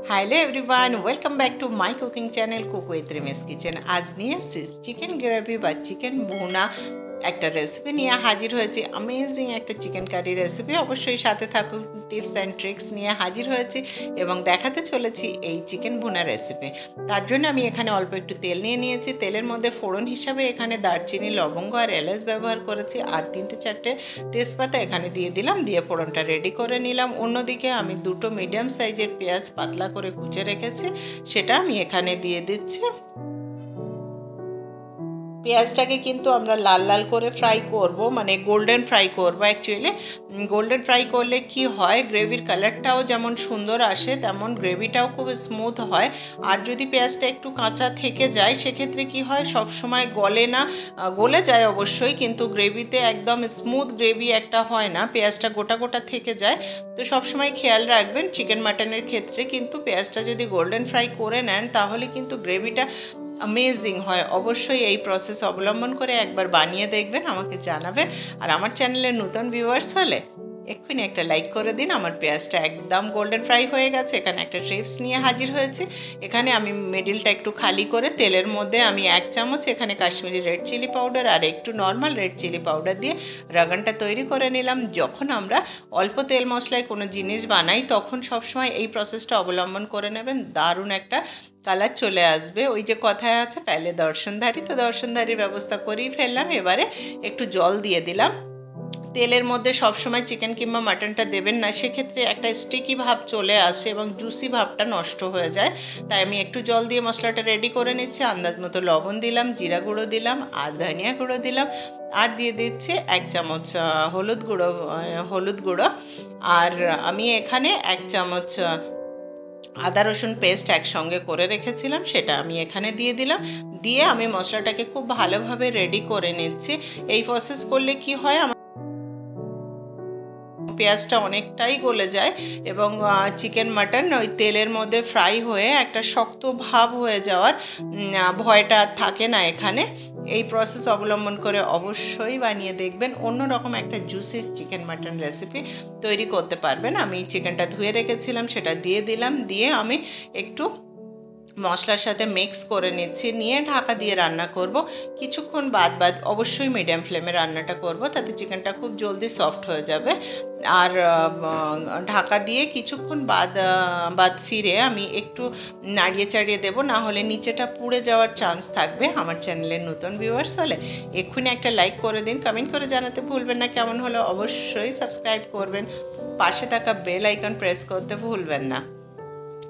Hello everyone, welcome back to my cooking channel cook with রিমিস kitchen. আজ নিয়ে এসেছি chicken gravy বা chicken ভুনা একটা রেসিপি নিয়ে হাজির হয়েছি। অ্যামেজিং একটা চিকেন কারি রেসিপি। অবশ্যই সাথে থাকুন, টিপস অ্যান্ড ট্রিক্স নিয়ে হাজির হয়েছি এবং দেখাতে চলেছি এই চিকেন ভুনা রেসিপি। তার জন্য আমি এখানে অল্প একটু তেল নিয়ে নিয়েছি। তেলের মধ্যে ফোড়ন হিসাবে এখানে দারচিনি, লবঙ্গ আর এলাচ ব্যবহার করেছি, আর 3-4টে তেজপাতা এখানে দিয়ে দিলাম। দিয়ে ফোড়নটা রেডি করে নিলাম। অন্যদিকে আমি 2টো মিডিয়াম সাইজের পেঁয়াজ পাতলা করে কুচে রেখেছি, সেটা আমি এখানে দিয়ে দিচ্ছি। পেঁয়াজটাকে কিন্তু আমরা লাল লাল করে ফ্রাই করব, মানে গোল্ডেন ফ্রাই করব। অ্যাকচুয়ালি গোল্ডেন ফ্রাই করলে কি হয়, গ্রেভির কালারটাও যেমন সুন্দর আসে তেমন গ্রেভিটাও খুব স্মুথ হয়। আর যদি পেঁয়াজটা একটু কাঁচা থেকে যায় সেক্ষেত্রে কি হয়, সব সময় গলে না, গলে যায় অবশ্যই, কিন্তু গ্রেভিতে একদম স্মুথ গ্রেভি একটা হয় না, পেঁয়াজটা গোটা গোটা থেকে যায়। তো সবসময় খেয়াল রাখবেন চিকেন মাটনের ক্ষেত্রে কিন্তু পেঁয়াজটা যদি গোল্ডেন ফ্রাই করে নেন তাহলে কিন্তু গ্রেভিটা অ্যামেজিং হয়। অবশ্যই এই প্রসেস অবলম্বন করে একবার বানিয়ে দেখবেন, আমাকে জানাবেন। আর আমার চ্যানেলের নতুন ভিউয়ার্স হলে এক্ষুনি একটা লাইক করে দিন। আমার পেঁয়াজটা একদম গোল্ডেন ফ্রাই হয়ে গেছে। এখানে একটা টিপস নিয়ে হাজির হয়েছে। এখানে আমি মিডিলটা একটু খালি করে তেলের মধ্যে আমি 1 চামচ এখানে কাশ্মীরি রেড চিলি পাউডার আর একটু নর্মাল রেড চিলি পাউডার দিয়ে রাগানটা তৈরি করে নিলাম। যখন আমরা অল্প তেল মশলায় কোনো জিনিস বানাই তখন সবসময় এই প্রসেসটা অবলম্বন করে নেবেন, দারুণ একটা কালার চলে আসবে। ওই যে কথায় আছে পেলে দর্শনধারী, তো দর্শনধারীর ব্যবস্থা করেই ফেললাম। এবারে একটু জল দিয়ে দিলাম। তেলের মধ্যে সবসময় চিকেন কিংবা মাটনটা দেবেন না, সেক্ষেত্রে একটা স্টিকি ভাব চলে আসে এবং জুসি ভাবটা নষ্ট হয়ে যায়। তাই আমি একটু জল দিয়ে মশলাটা রেডি করে নিচ্ছি। আন্দাজ মতো লবণ দিলাম, জিরা গুঁড়ো দিলাম আর ধনিয়া গুঁড়ো দিলাম, আর দিয়ে দিচ্ছি 1 চামচ হলুদ গুঁড়ো। আর আমি এখানে 1 চামচ আদা রসুন পেস্ট একসঙ্গে করে রেখেছিলাম, সেটা আমি এখানে দিয়ে দিলাম। দিয়ে আমি মশলাটাকে খুব ভালোভাবে রেডি করে নিচ্ছি। এই প্রসেস করলে কি হয়, পেঁয়াজটা অনেকটাই গলে যায় এবং চিকেন মাটন ওই তেলের মধ্যে ফ্রাই হয়ে একটা শক্ত ভাব হয়ে যাওয়ার ভয়টা থাকে না এখানে। এই প্রসেস অবলম্বন করে অবশ্যই বানিয়ে দেখবেন, অন্যরকম একটা জুসি চিকেন মাটন রেসিপি তৈরি করতে পারবেন। আমি চিকেনটা ধুয়ে রেখেছিলাম, সেটা দিয়ে দিলাম। দিয়ে আমি একটু মশলার সাথে মিক্স করে নিচ্ছি, নিয়ে ঢাকা দিয়ে রান্না করব। কিছুক্ষণ বাদ অবশ্যই মিডিয়াম ফ্লেমে রান্নাটা করব, তাতে চিকেনটা খুব জলদি সফট হয়ে যাবে। আর ঢাকা দিয়ে কিছুক্ষণ বাদ ফিরে আমি একটু নাড়িয়ে চাড়িয়ে দেবো, না হলে নিচেটা পুড়ে যাওয়ার চান্স থাকবে। আমার চ্যানেলের নতুন ভিউয়ার্স হলে এক্ষুনি একটা লাইক করে দিন, কমেন্ট করে জানাতে ভুলবেন না কেমন হলো। অবশ্যই সাবস্ক্রাইব করবেন, পাশে থাকা বেল আইকন প্রেস করতে ভুলবেন না।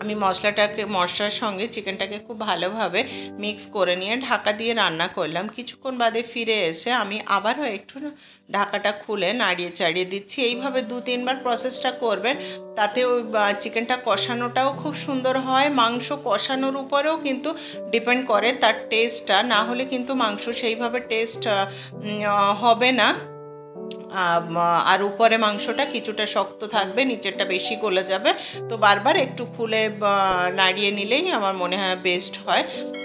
আমি মশলার সঙ্গে চিকেনটাকে খুব ভালোভাবে মিক্স করে নিয়ে ঢাকা দিয়ে রান্না করলাম। কিছুক্ষণ বাদে ফিরে এসে আমি আবারও একটু ঢাকাটা খুলে নাড়িয়ে চাড়িয়ে দিচ্ছি। এইভাবে 2-3 বার প্রসেসটা করবেন, তাতে ওই চিকেনটা কষানোটাও খুব সুন্দর হয়। মাংস কষানোর উপরেও কিন্তু ডিপেন্ড করে তার টেস্টটা, না হলে কিন্তু মাংস সেইভাবে টেস্ট হবে না। আর উপরে মাংসটা কিছুটা শক্ত থাকবে, নিচেরটা বেশি গলে যাবে। তো বারবার একটু খুলে নাড়িয়ে নিলেই আমার মনে হয় বেস্ট হয়।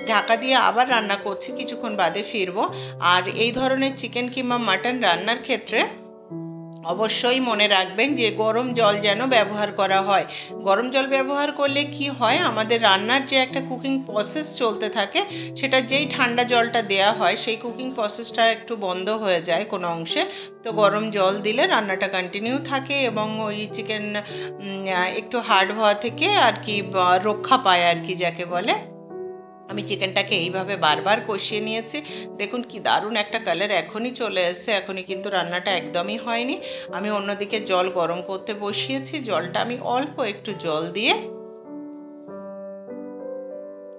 ঢাকা দিয়ে আবার রান্না করছি, কিছুক্ষণ বাদে ফিরবো। আর এই ধরনের চিকেন কিংবা মাটন রান্নার ক্ষেত্রে অবশ্যই মনে রাখবেন যে গরম জল যেন ব্যবহার করা হয়। গরম জল ব্যবহার করলে কি হয়, আমাদের রান্নার যে একটা কুকিং প্রসেস চলতে থাকে, সেটা যেই ঠান্ডা জলটা দেয়া হয় সেই কুকিং প্রসেসটা একটু বন্ধ হয়ে যায় কোনো অংশে। তো গরম জল দিলে রান্নাটা কন্টিনিউ থাকে এবং ওই চিকেন একটু হার্ড হওয়া থেকে আর কি রক্ষা পায় আর কি, যাকে বলে। আমি চিকেনটাকে এইভাবে বারবার কষিয়ে নিয়েছি। দেখুন কি দারুণ একটা কালার এখনই চলে এসেছে, এখনই কিন্তু রান্নাটা একদমই হয়নি। আমি অন্যদিকে জল গরম করতে বসিয়েছি। জলটা আমি অল্প একটু জল দিয়ে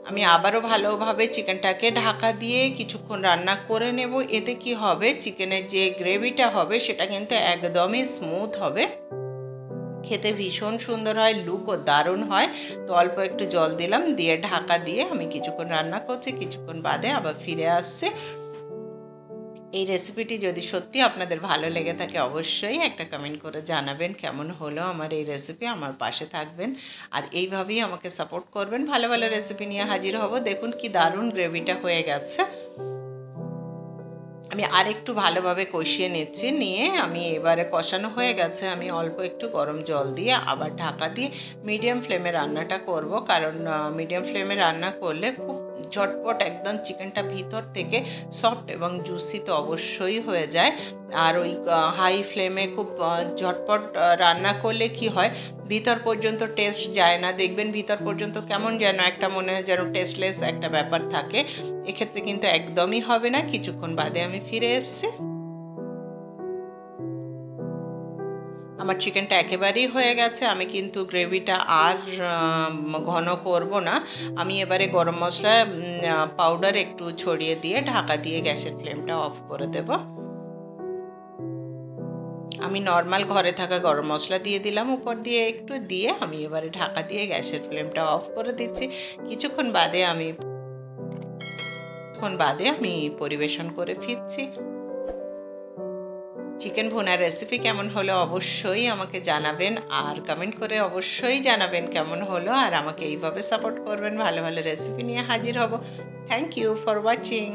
আমি আবারও ভালোভাবে চিকেনটাকে ঢাকা দিয়ে কিছুক্ষণ রান্না করে নেব। এতে কি হবে, চিকেনের যে গ্রেভিটা হবে সেটা কিন্তু একদমই স্মুথ হবে, খেতে ভীষণ সুন্দর হয়, লুকও দারুণ হয়। তো অল্প একটু জল দিলাম, দিয়ে ঢাকা দিয়ে আমি কিছুক্ষণ রান্না করছি। কিছুক্ষণ বাদে আবার ফিরে আসছে। এই রেসিপিটি যদি সত্যি আপনাদের ভালো লেগে থাকে অবশ্যই একটা কমেন্ট করে জানাবেন কেমন হলো আমার এই রেসিপি। আমার পাশে থাকবেন আর এইভাবেই আমাকে সাপোর্ট করবেন। ভালো ভালো রেসিপি নিয়ে হাজির হব। দেখুন কি দারুণ গ্রেভিটা হয়ে গেছে। আমি আরেকটু ভালোভাবে কষিয়ে নিচ্ছি, নিয়ে আমি এবারে কষানো হয়ে গেছে, আমি অল্প একটু গরম জল দিয়ে আবার ঢাকা দিয়ে মিডিয়াম ফ্লেমে রান্নাটা করব, কারণ মিডিয়াম ফ্লেমে রান্না করলে খুব ঝটপট একদম চিকেনটা ভিতর থেকে সফট এবং জুসি তো অবশ্যই হয়ে যায়। আর ওই হাই ফ্লেমে খুব ঝটপট রান্না করলে কি হয়, ভিতর পর্যন্ত টেস্ট যায় না, দেখবেন ভিতর পর্যন্ত কেমন যেন একটা মনে হয় যেন টেস্টলেস একটা ব্যাপার থাকে। এক্ষেত্রে কিন্তু একদমই হবে না। কিছুক্ষণ বাদে আমি ফিরে এসেছি। আমার চিকেনটা একেবারেই হয়ে গেছে। আমি কিন্তু গ্রেভিটা আর ঘন করব না। আমি এবারে গরম মশলা পাউডার একটু ছড়িয়ে দিয়ে ঢাকা দিয়ে গ্যাসের ফ্লেমটা অফ করে দেব। আমি নর্মাল ঘরে থাকা গরম মশলা দিয়ে দিলাম উপর দিয়ে একটু, দিয়ে আমি এবারে ঢাকা দিয়ে গ্যাসের ফ্লেমটা অফ করে দিচ্ছি। কিছুক্ষণ বাদে আমি পরিবেশন করে ফিরছি। চিকেন ভুনার রেসিপি কেমন হলো অবশ্যই আমাকে জানাবেন, আর কমেন্ট করে অবশ্যই জানাবেন কেমন হলো, আর আমাকে এইভাবে সাপোর্ট করবেন। ভালো ভালো রেসিপি নিয়ে হাজির হব। Thank you for watching.